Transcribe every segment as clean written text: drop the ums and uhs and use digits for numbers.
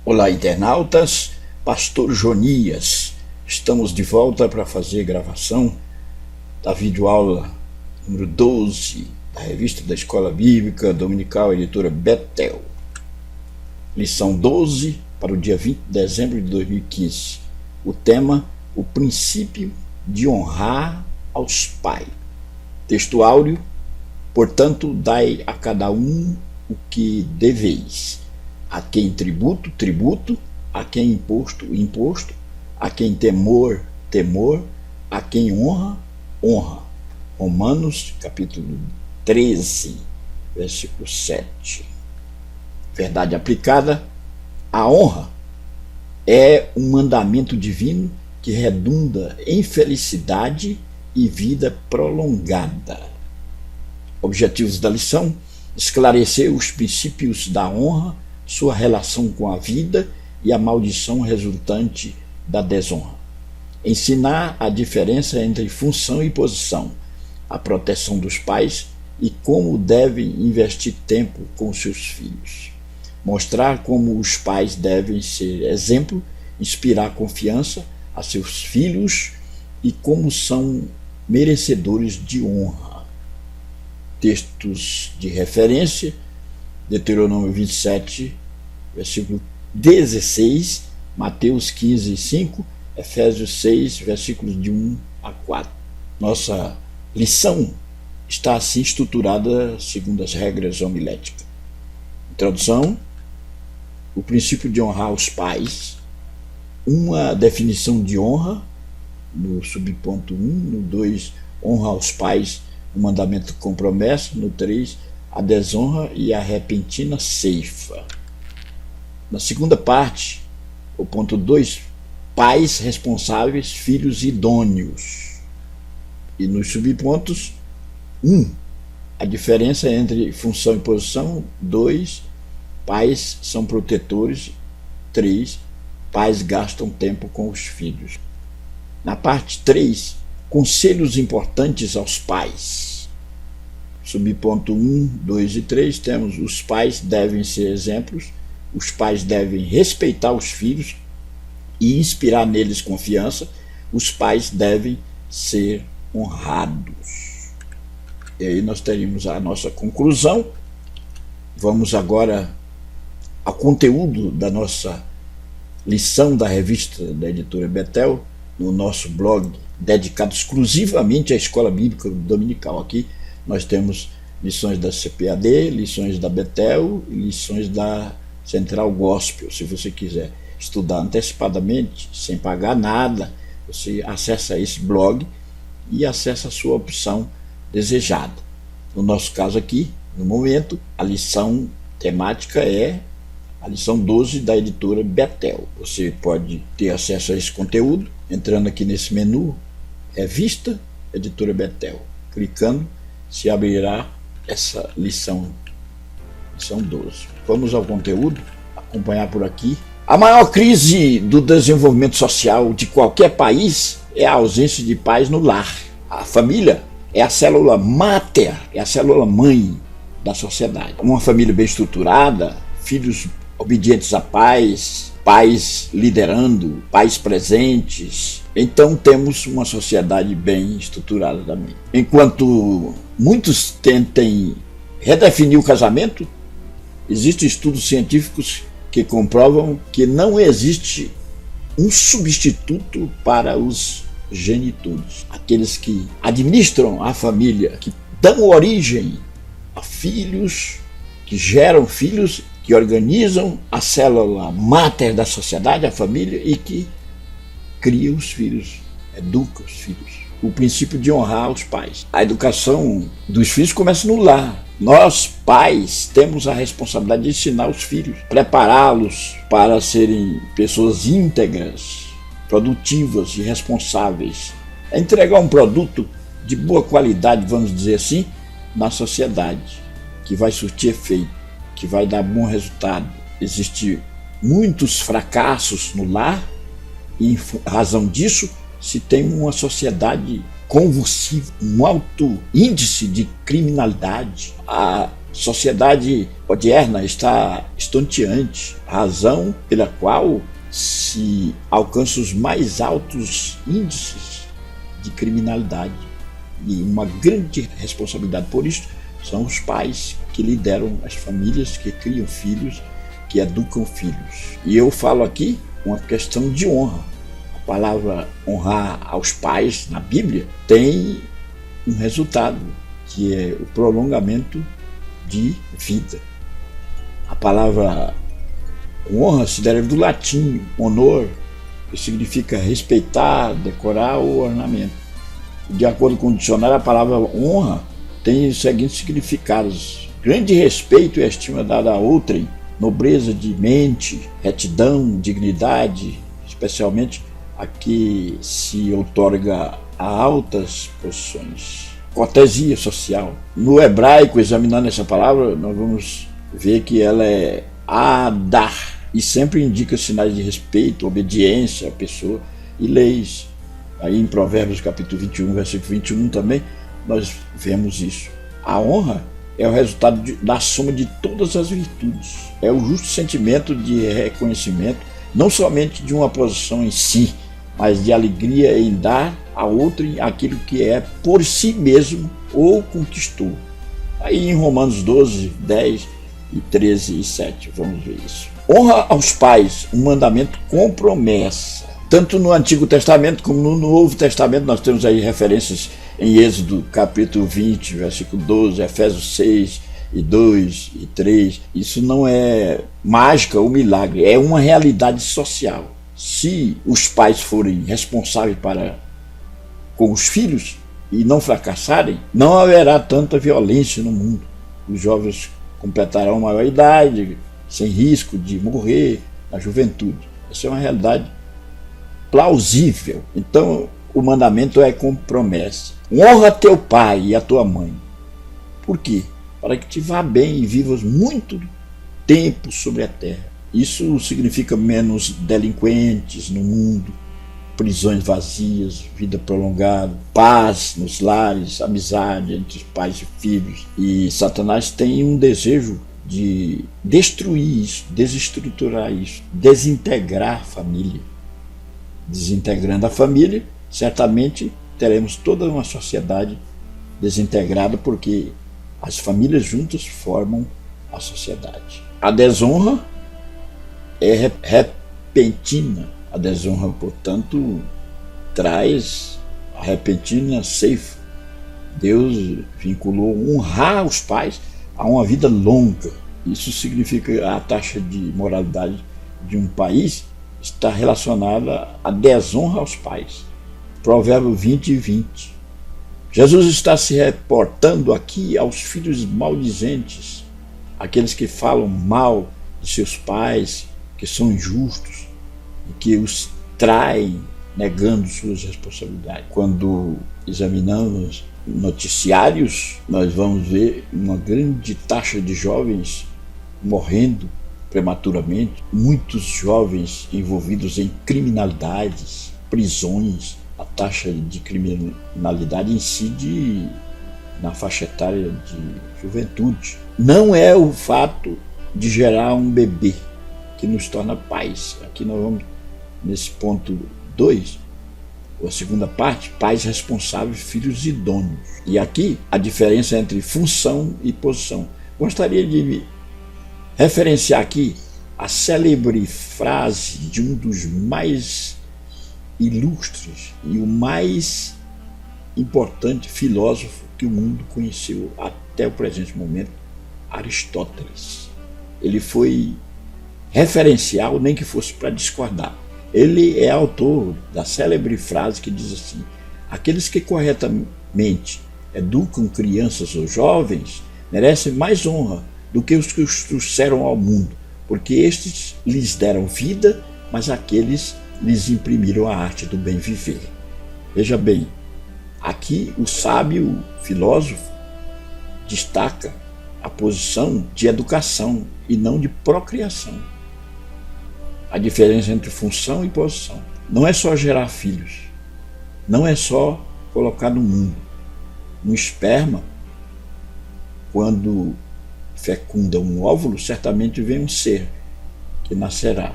Olá, internautas, Pastor Jonias. Estamos de volta para fazer gravação da videoaula número 12 da revista da Escola Bíblica Dominical, editora Betel. Lição 12 para o dia 20 de dezembro de 2015. O tema, o princípio de honrar aos pais. Texto áureo, portanto, dai a cada um o que deveis. A quem tributo, tributo, a quem imposto, imposto, a quem temor, temor, a quem honra, honra. Romanos, capítulo 13, versículo 7. Verdade aplicada, a honra é um mandamento divino que redunda em felicidade e vida prolongada. Objetivos da lição: esclarecer os princípios da honra, sua relação com a vida e a maldição resultante da desonra. Ensinar a diferença entre função e posição, a proteção dos pais e como devem investir tempo com seus filhos. Mostrar como os pais devem ser exemplo, inspirar confiança a seus filhos e como são merecedores de honra. Textos de referência: Deuteronômio 27, versículo 16, Mateus 15, 5, Efésios 6, versículos de 1 a 4. Nossa lição está assim estruturada segundo as regras homiléticas. Introdução: o princípio de honrar os pais, uma definição de honra, no subponto 1, no 2, honra aos pais, o mandamento com promessa, no 3, a desonra e a repentina ceifa. Na segunda parte, o ponto 2, pais responsáveis, filhos idôneos. E nos subpontos, 1, a diferença entre função e posição, 2, pais são protetores, 3, pais gastam tempo com os filhos. Na parte 3, conselhos importantes aos pais. Subponto 1, 2 e 3, temos: os pais devem ser exemplos, os pais devem respeitar os filhos e inspirar neles confiança, os pais devem ser honrados. E aí nós teríamos a nossa conclusão. Vamos agora ao conteúdo da nossa lição da revista da editora Betel, no nosso blog dedicado exclusivamente à Escola Bíblica Dominical. Aqui nós temos lições da CPAD, lições da Betel e lições da Central Gospel. Se você quiser estudar antecipadamente, sem pagar nada, você acessa esse blog e acessa a sua opção desejada. No nosso caso aqui, no momento, a lição temática é a lição 12 da editora Betel. Você pode ter acesso a esse conteúdo entrando aqui nesse menu, Revista Editora Betel. Clicando, se abrirá essa lição 12. Vamos ao conteúdo, acompanhar por aqui. A maior crise do desenvolvimento social de qualquer país é a ausência de pais no lar. A família é a célula máter, é a célula mãe da sociedade. Uma família bem estruturada, filhos obedientes a pais, pais liderando, pais presentes, então temos uma sociedade bem estruturada também. Enquanto muitos tentem redefinir o casamento, existem estudos científicos que comprovam que não existe um substituto para os genitores, aqueles que administram a família, que dão origem a filhos, que geram filhos, que organizam a célula máter da sociedade, a família, e que criam os filhos, educam os filhos. O princípio de honrar os pais. A educação dos filhos começa no lar. Nós, pais, temos a responsabilidade de ensinar os filhos, prepará-los para serem pessoas íntegras, produtivas e responsáveis. É entregar um produto de boa qualidade, vamos dizer assim, na sociedade, que vai surtir efeito, que vai dar bom resultado. Existem muitos fracassos no lar e, em razão disso, se tem uma sociedade convulsiva, um alto índice de criminalidade. A sociedade moderna está estonteante, razão pela qual se alcançam os mais altos índices de criminalidade. E uma grande responsabilidade por isso são os pais que lideram as famílias, que criam filhos, que educam filhos. E eu falo aqui uma questão de honra. A palavra honrar aos pais na Bíblia tem um resultado, que é o prolongamento de vida. A palavra honra se deriva do latim honor, que significa respeitar, decorar ou ornamento. De acordo com o dicionário, a palavra honra tem os seguintes significados: grande respeito e estima dada a outrem, nobreza de mente, retidão, dignidade, especialmente a que se outorga a altas posições. Cortesia social. No hebraico, examinando essa palavra, nós vamos ver que ela é adar, e sempre indica sinais de respeito, obediência à pessoa e leis. Aí em Provérbios capítulo 21, versículo 21 também, nós vemos isso. A honra é o resultado da soma de todas as virtudes. É o justo sentimento de reconhecimento, não somente de uma posição em si, mas de alegria em dar a outrem aquilo que é por si mesmo ou conquistou. Aí em Romanos 12, 10 e 13 e 7, vamos ver isso. Honra aos pais, um mandamento com promessa. Tanto no Antigo Testamento como no Novo Testamento nós temos aí referências em Êxodo capítulo 20, versículo 12, Efésios 6 e 2 e 3. Isso não é mágica ou milagre, é uma realidade social. Se os pais forem responsáveis com os filhos e não fracassarem, não haverá tanta violência no mundo. Os jovens completarão a maioridade sem risco de morrer na juventude. Essa é uma realidade plausível. Então, o mandamento é com promessa. Honra teu pai e a tua mãe. Por quê? Para que te vá bem e vivas muito tempo sobre a terra. Isso significa menos delinquentes no mundo, prisões vazias, vida prolongada, paz nos lares, amizade entre os pais e filhos. E Satanás tem um desejo de destruir isso, desestruturar isso, desintegrar a família. Desintegrando a família, certamente teremos toda uma sociedade desintegrada, porque as famílias juntas formam a sociedade. A desonra é repentina. A desonra, portanto, traz a repentina ceifa. Deus vinculou honrar os pais a uma vida longa. Isso significa a taxa de moralidade de um país está relacionada à desonra aos pais. Provérbio 20 e 20. Jesus está se reportando aqui aos filhos maldizentes, aqueles que falam mal de seus pais, que são injustos e que os traem, negando suas responsabilidades. Quando examinamos noticiários, nós vamos ver uma grande taxa de jovens morrendo prematuramente, muitos jovens envolvidos em criminalidades, prisões. A taxa de criminalidade incide na faixa etária de juventude. Não é o fato de gerar um bebê que nos torna pais. Aqui nós vamos, nesse ponto 2, a segunda parte, pais responsáveis, filhos idôneos. E aqui a diferença entre função e posição. Gostaria de referenciar aqui a célebre frase de um dos mais ilustres e o mais importante filósofo que o mundo conheceu até o presente momento, Aristóteles. Ele foi referencial, nem que fosse para discordar. Ele é autor da célebre frase que diz assim: aqueles que corretamente educam crianças ou jovens merecem mais honra do que os que os trouxeram ao mundo, porque estes lhes deram vida, mas aqueles lhes imprimiram a arte do bem viver. Veja bem, aqui o sábio filósofo destaca a posição de educação e não de procriação. A diferença entre função e posição. Não é só gerar filhos, não é só colocar no mundo. Um esperma, quando fecunda um óvulo, certamente vem um ser que nascerá.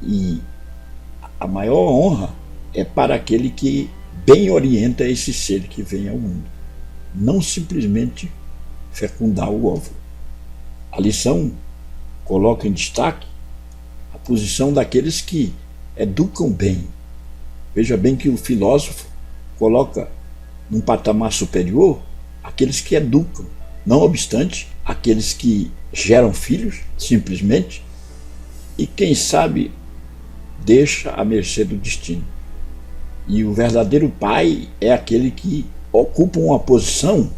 E a maior honra é para aquele que bem orienta esse ser que vem ao mundo, não simplesmente fecundar o óvulo. A lição coloca em destaque a posição daqueles que educam bem. Veja bem que o filósofo coloca num patamar superior aqueles que educam, não obstante, aqueles que geram filhos, simplesmente, e quem sabe deixa à mercê do destino. E o verdadeiro pai é aquele que ocupa uma posição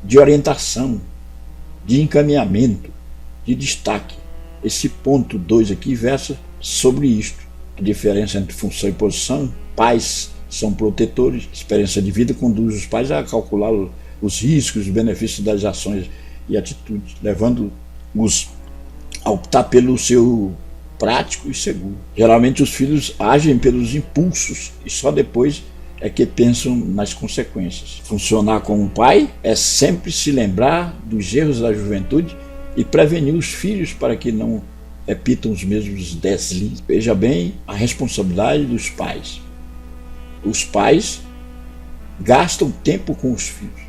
de orientação, de encaminhamento, de destaque. Esse ponto 2 aqui versa sobre isto. A diferença entre função e posição. Pais são protetores, a experiência de vida conduz os pais a calcular os riscos, os benefícios das ações e atitudes, levando-os a optar pelo seu prático e seguro. Geralmente os filhos agem pelos impulsos e só depois é que pensam nas consequências. Funcionar como pai é sempre se lembrar dos erros da juventude e prevenir os filhos para que não repitam os mesmos deslizes. Veja bem a responsabilidade dos pais. Os pais gastam tempo com os filhos.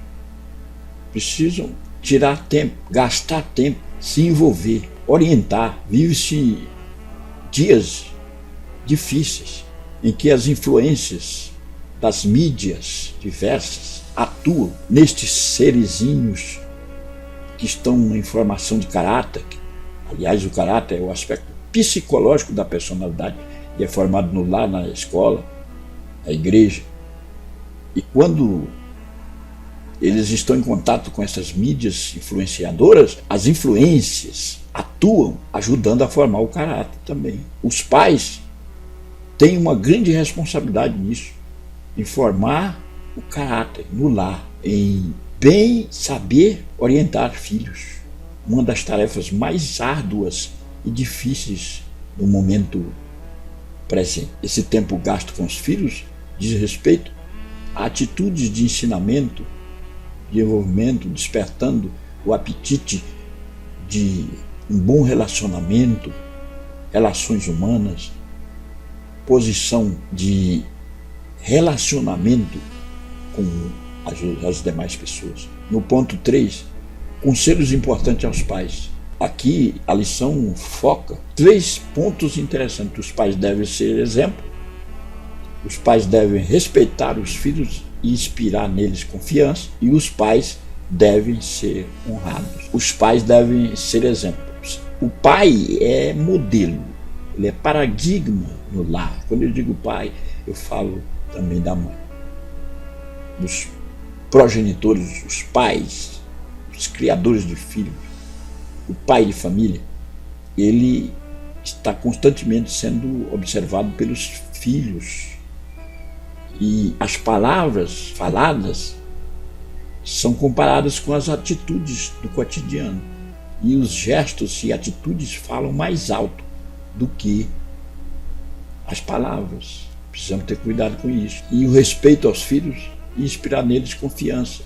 Precisam tirar tempo, gastar tempo, se envolver, orientar. Vive-se dias difíceis em que as influências das mídias diversas atuam nestes serezinhos que estão em formação de caráter. Aliás, o caráter é o aspecto psicológico da personalidade e é formado no lar, na escola, na igreja. E quando eles estão em contato com essas mídias influenciadoras, as influências atuam ajudando a formar o caráter também. Os pais têm uma grande responsabilidade nisso, em formar o caráter no lar, em bem saber orientar filhos. Uma das tarefas mais árduas e difíceis no momento presente. Esse tempo gasto com os filhos diz respeito a atitudes de ensinamento, de envolvimento, despertando o apetite de um bom relacionamento, relações humanas, posição de relacionamento com as demais pessoas. No ponto 3, conselhos importantes aos pais. Aqui a lição foca 3 pontos interessantes. Os pais devem ser exemplo, os pais devem respeitar os filhos e inspirar neles confiança, e os pais devem ser honrados. Os pais devem ser exemplos. O pai é modelo, ele é paradigma no lar. Quando eu digo pai, eu falo também da mãe, dos progenitores, os pais, os criadores de filhos. O pai de família, ele está constantemente sendo observado pelos filhos. E as palavras faladas são comparadas com as atitudes do cotidiano. E os gestos e atitudes falam mais alto do que as palavras. Precisamos ter cuidado com isso. E o respeito aos filhos e inspirar neles confiança.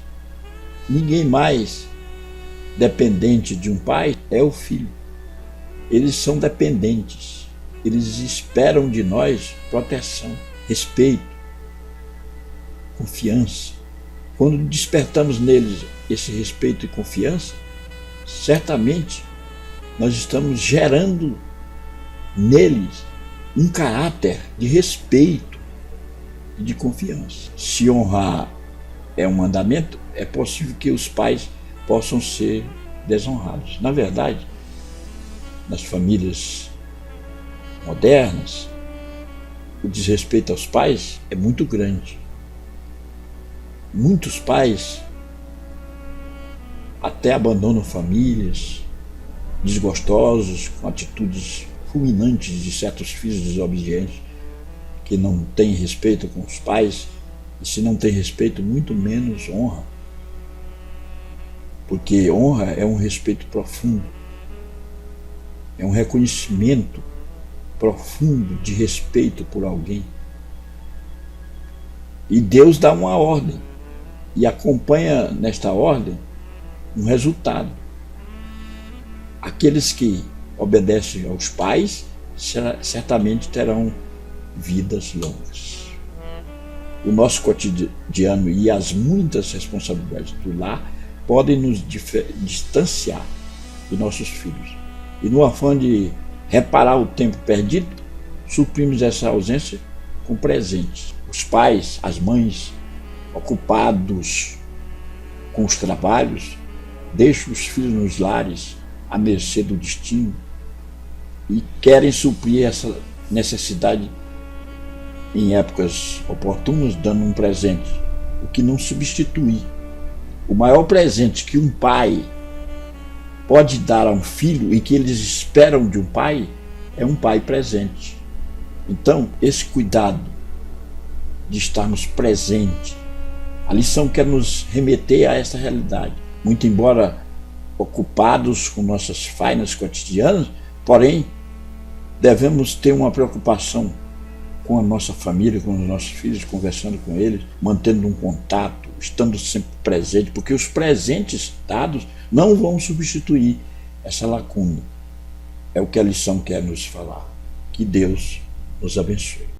Ninguém mais dependente de um pai é o filho. Eles são dependentes. Eles esperam de nós proteção, respeito, confiança. Quando despertamos neles esse respeito e confiança, certamente nós estamos gerando neles um caráter de respeito e de confiança. Se honrar é um mandamento, é possível que os pais possam ser desonrados. Na verdade, nas famílias modernas, o desrespeito aos pais é muito grande. Muitos pais até abandonam famílias, desgostosos, com atitudes fulminantes de certos filhos desobedientes, que não têm respeito com os pais, e se não tem respeito, muito menos honra. Porque honra é um respeito profundo, é um reconhecimento profundo de respeito por alguém. E Deus dá uma ordem, e acompanha nesta ordem um resultado. Aqueles que obedecem aos pais certamente terão vidas longas. O nosso cotidiano e as muitas responsabilidades do lar podem nos distanciar dos nossos filhos. E no afã de reparar o tempo perdido, suprimos essa ausência com presentes. Os pais, as mães, ocupados com os trabalhos, deixam os filhos nos lares à mercê do destino e querem suprir essa necessidade em épocas oportunas, dando um presente, o que não substitui. O maior presente que um pai pode dar a um filho e que eles esperam de um pai é um pai presente. Então, esse cuidado de estarmos presentes, a lição quer nos remeter a essa realidade. Muito embora ocupados com nossas fainas cotidianas, porém, devemos ter uma preocupação com a nossa família, com os nossos filhos, conversando com eles, mantendo um contato, estando sempre presente, porque os presentes dados não vão substituir essa lacuna. É o que a lição quer nos falar. Que Deus nos abençoe.